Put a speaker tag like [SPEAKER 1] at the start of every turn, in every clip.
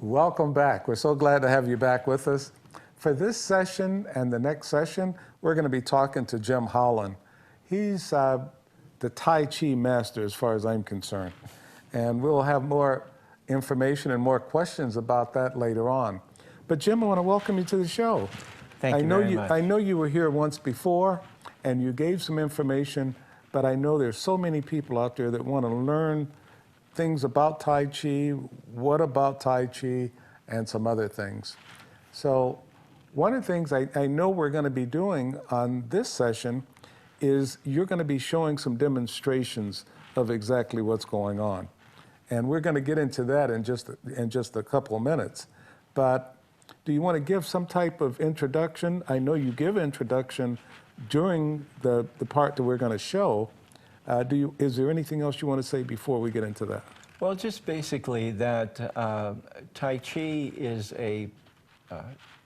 [SPEAKER 1] Welcome back. We're so glad to have you back with us. For this session and the next session, we're going to be talking to Jim Howland. He's the Tai Chi master as far as I'm concerned. And we'll have more information and more questions about that later on. But Jim, I want to welcome you to the show.
[SPEAKER 2] Thank you very much.
[SPEAKER 1] I know you were here once before and you gave some information, but I know there's so many people out there that want to learn things about Tai Chi, what about Tai Chi, and some other things. So one of the things I know we're going to be doing on this session is you're going to be showing some demonstrations of exactly what's going on. And we're going to get into that in just a couple of minutes. But do you want to give some type of introduction? I know you give introduction during the part that we're going to show. Is there anything else you want to say before we get into that?
[SPEAKER 2] Well, just basically that Tai Chi is a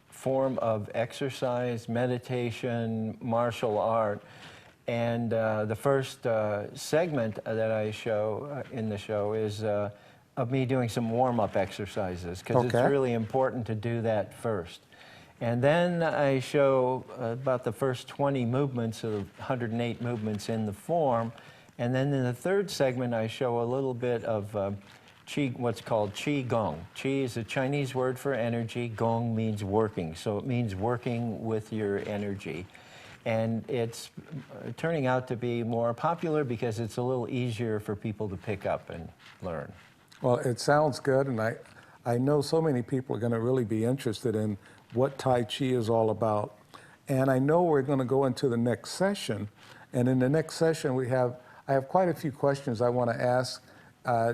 [SPEAKER 2] form of exercise, meditation, martial art. And the first segment that I show in the show is of me doing some warm-up exercises, because it's really important to do that first. And then I show about the first 20 movements of 108 movements in the form. And then in the third segment, I show a little bit of Qi, what's called Qi Gong. Qi is a Chinese word for energy. Gong means working. So it means working with your energy. And it's turning out to be more popular because it's a little easier for people to pick up and learn.
[SPEAKER 1] Well, it sounds good, and I know so many people are going to really be interested in what Tai Chi is all about. And I know we're going to go into the next session, and in the next session I have quite a few questions I want to ask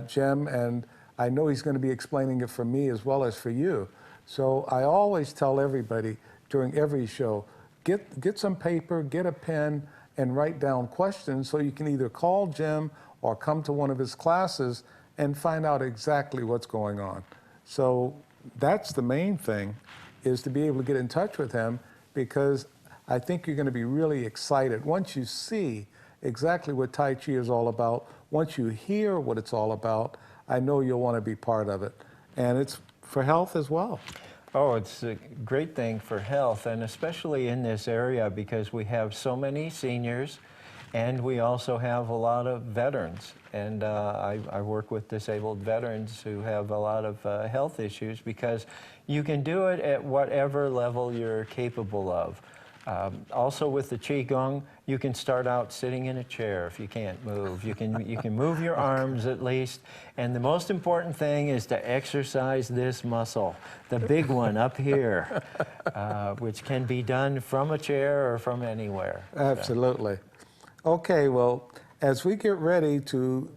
[SPEAKER 1] Jim, and I know he's going to be explaining it for me as well as for you. So I always tell everybody during every show, get some paper, get a pen, and write down questions so you can either call Jim or come to one of his classes and find out exactly what's going on. So that's the main thing, is to be able to get in touch with him, because I think you're going to be really excited. Once you see exactly what Tai Chi is all about, once you hear what it's all about, I know you'll want to be part of it. And it's for health as well.
[SPEAKER 2] Oh, it's a great thing for health, and especially in this area because we have so many seniors and we also have a lot of veterans. And I work with disabled veterans who have a lot of health issues, because you can do it at whatever level you're capable of. Also with the Qigong, you can start out sitting in a chair if you can't move. You can move your arms at least. And the most important thing is to exercise this muscle, the big one up here, which can be done from a chair or from anywhere.
[SPEAKER 1] Absolutely. Okay, well, as we get ready to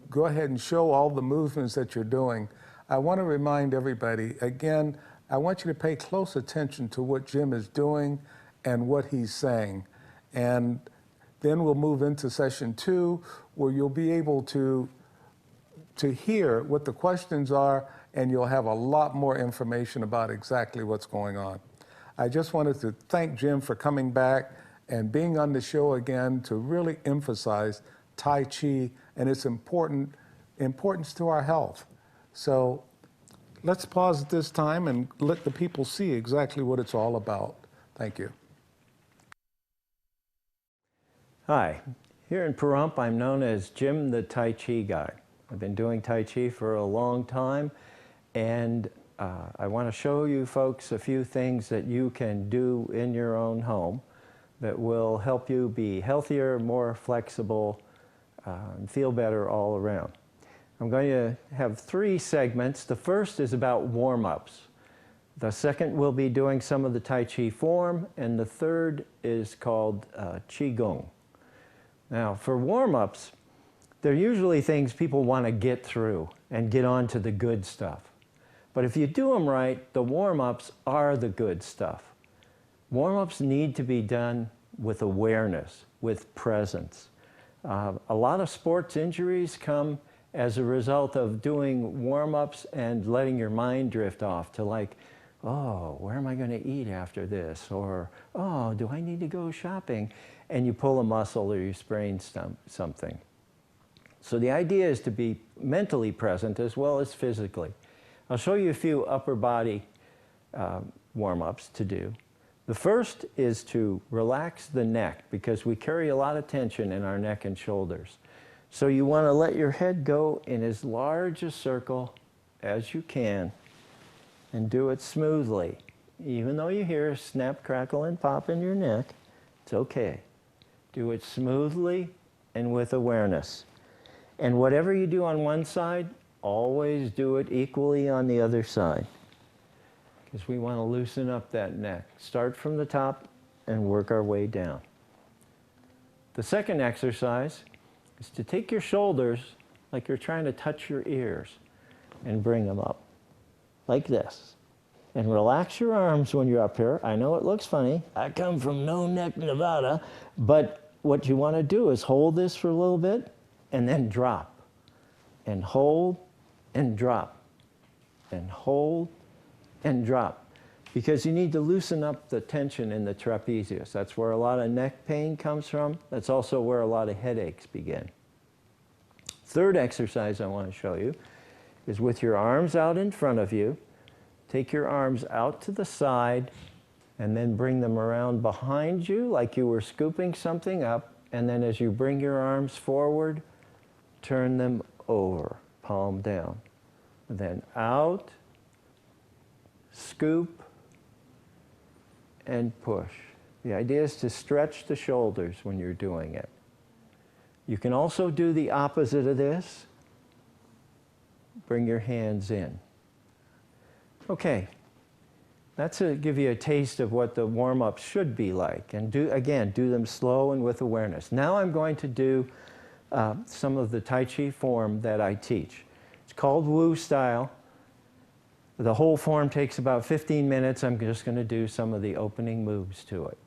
[SPEAKER 1] go ahead and show all the movements that you're doing, I want to remind everybody, again, I want you to pay close attention to what Jim is doing and what he's saying. And then we'll move into session 2, where you'll be able to hear what the questions are, and you'll have a lot more information about exactly what's going on. I just wanted to thank Jim for coming back and being on the show again to really emphasize Tai Chi and its importance to our health. So let's pause at this time and let the people see exactly what it's all about. Thank you.
[SPEAKER 2] Hi, here in Pahrump, I'm known as Jim the Tai Chi guy. I've been doing Tai Chi for a long time, and I want to show you folks a few things that you can do in your own home that will help you be healthier, more flexible, and feel better all around. I'm going to have 3 segments. The first is about warm-ups. The second will be doing some of the Tai Chi form, and the third is called Qi Gong. Now, for warm-ups, they're usually things people want to get through and get on to the good stuff. But if you do them right, the warm-ups are the good stuff. Warm-ups need to be done with awareness, with presence. A lot of sports injuries come as a result of doing warm-ups and letting your mind drift off to, like, oh, where am I going to eat after this? Or, oh, do I need to go shopping? And you pull a muscle or you sprain something. So the idea is to be mentally present as well as physically. I'll show you a few upper body warm-ups to do. The first is to relax the neck, because we carry a lot of tension in our neck and shoulders. So you want to let your head go in as large a circle as you can and do it smoothly. Even though you hear a snap, crackle, and pop in your neck, it's okay. Do it smoothly and with awareness. And whatever you do on one side, always do it equally on the other side, because we want to loosen up that neck. Start from the top and work our way down. The second exercise is to take your shoulders like you're trying to touch your ears and bring them up like this. And relax your arms when you're up here. I know it looks funny. I come from No Neck, Nevada. But what you want to do is hold this for a little bit and then drop. And hold and drop. And hold and drop. Because you need to loosen up the tension in the trapezius. That's where a lot of neck pain comes from. That's also where a lot of headaches begin. Third exercise I want to show you is with your arms out in front of you. Take your arms out to the side and then bring them around behind you like you were scooping something up. And then as you bring your arms forward, turn them over, palm down. And then out, scoop, and push. The idea is to stretch the shoulders when you're doing it. You can also do the opposite of this. Bring your hands in. Okay, that's to give you a taste of what the warm-up should be like. And again, do them slow and with awareness. Now I'm going to do some of the Tai Chi form that I teach. It's called Wu style. The whole form takes about 15 minutes. I'm just going to do some of the opening moves to it.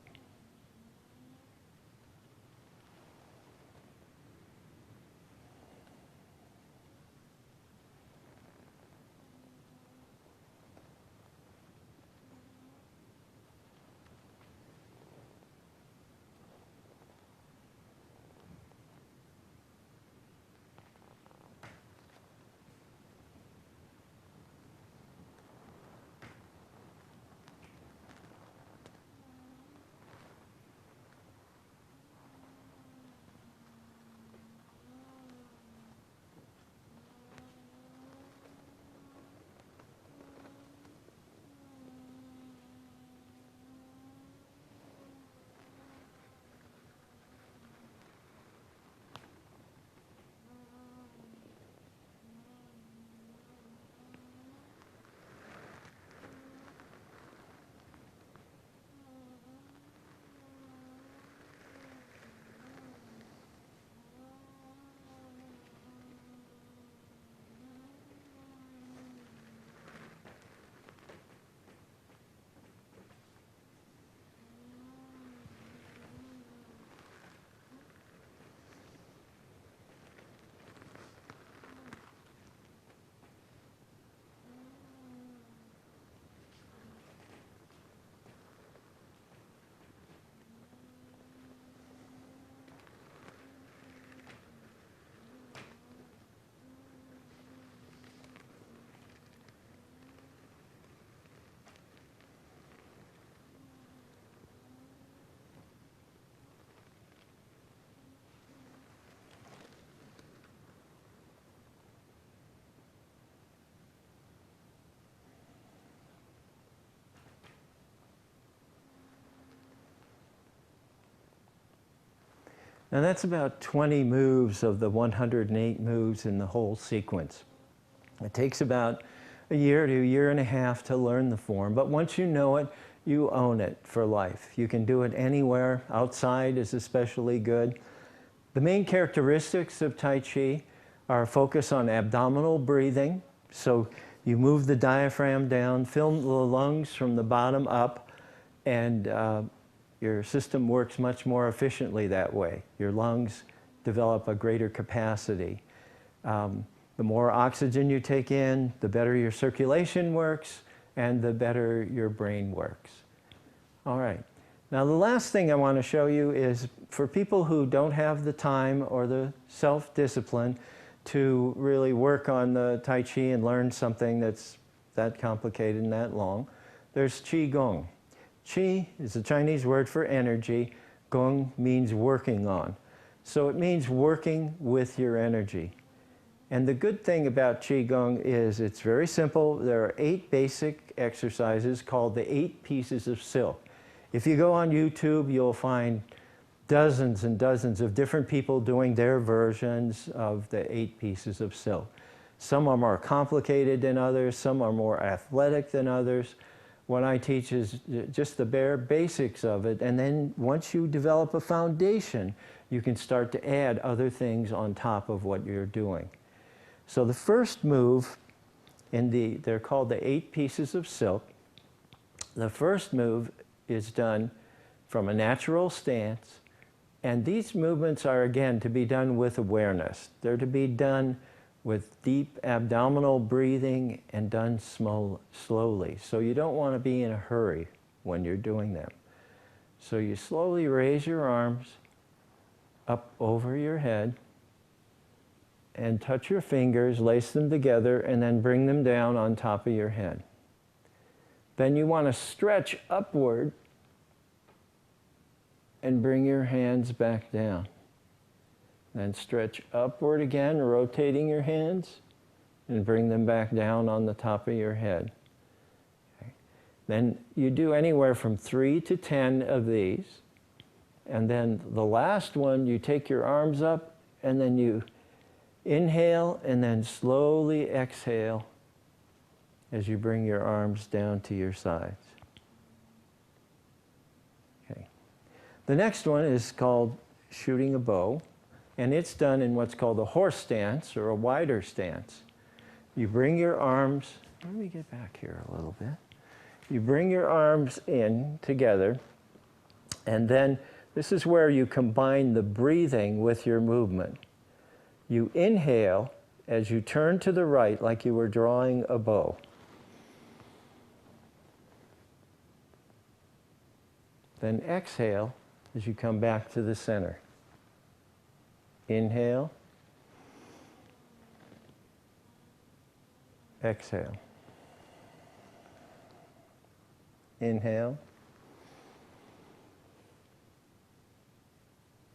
[SPEAKER 2] Now that's about 20 moves of the 108 moves in the whole sequence. It takes about a year to a year and a half to learn the form, but once you know it, you own it for life. You can do it anywhere. Outside is especially good. The main characteristics of Tai Chi are focus on abdominal breathing. So you move the diaphragm down, fill the lungs from the bottom up, and your system works much more efficiently that way. Your lungs develop a greater capacity. The more oxygen you take in, the better your circulation works, and the better your brain works. All right. Now the last thing I want to show you is for people who don't have the time or the self-discipline to really work on the Tai Chi and learn something that's that complicated and that long. There's Qigong. Qi is a Chinese word for energy. Gong means working on. So it means working with your energy. And the good thing about Qigong is it's very simple. There are 8 basic exercises called the 8 pieces of silk. If you go on YouTube, you'll find dozens and dozens of different people doing their versions of the 8 pieces of silk. Some are more complicated than others, some are more athletic than others. What I teach is just the bare basics of it, and then once you develop a foundation, you can start to add other things on top of what you're doing. So the first move, they're called the 8 pieces of silk. The first move is done from a natural stance, and these movements are, again, to be done with awareness. They're to be done with deep abdominal breathing and done slowly. So you don't want to be in a hurry when you're doing them. So you slowly raise your arms up over your head and touch your fingers, lace them together, and then bring them down on top of your head. Then you want to stretch upward and bring your hands back down. Then stretch upward again, rotating your hands, and bring them back down on the top of your head. Okay. Then you do anywhere from 3 to 10 of these. And then the last one, you take your arms up, and then you inhale, and then slowly exhale as you bring your arms down to your sides. Okay. The next one is called shooting a bow. And it's done in what's called a horse stance or a wider stance. You bring your arms, let me get back here a little bit. You bring your arms in together, and then this is where you combine the breathing with your movement. You inhale as you turn to the right like you were drawing a bow. Then exhale as you come back to the center. Inhale, exhale. Inhale,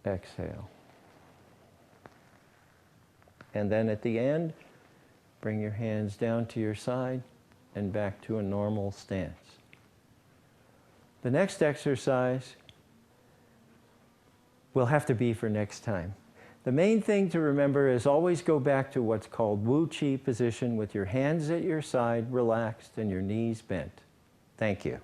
[SPEAKER 2] exhale. And then at the end, bring your hands down to your side and back to a normal stance. The next exercise will have to be for next time. The main thing to remember is always go back to what's called Wu Qi position with your hands at your side, relaxed, and your knees bent. Thank you.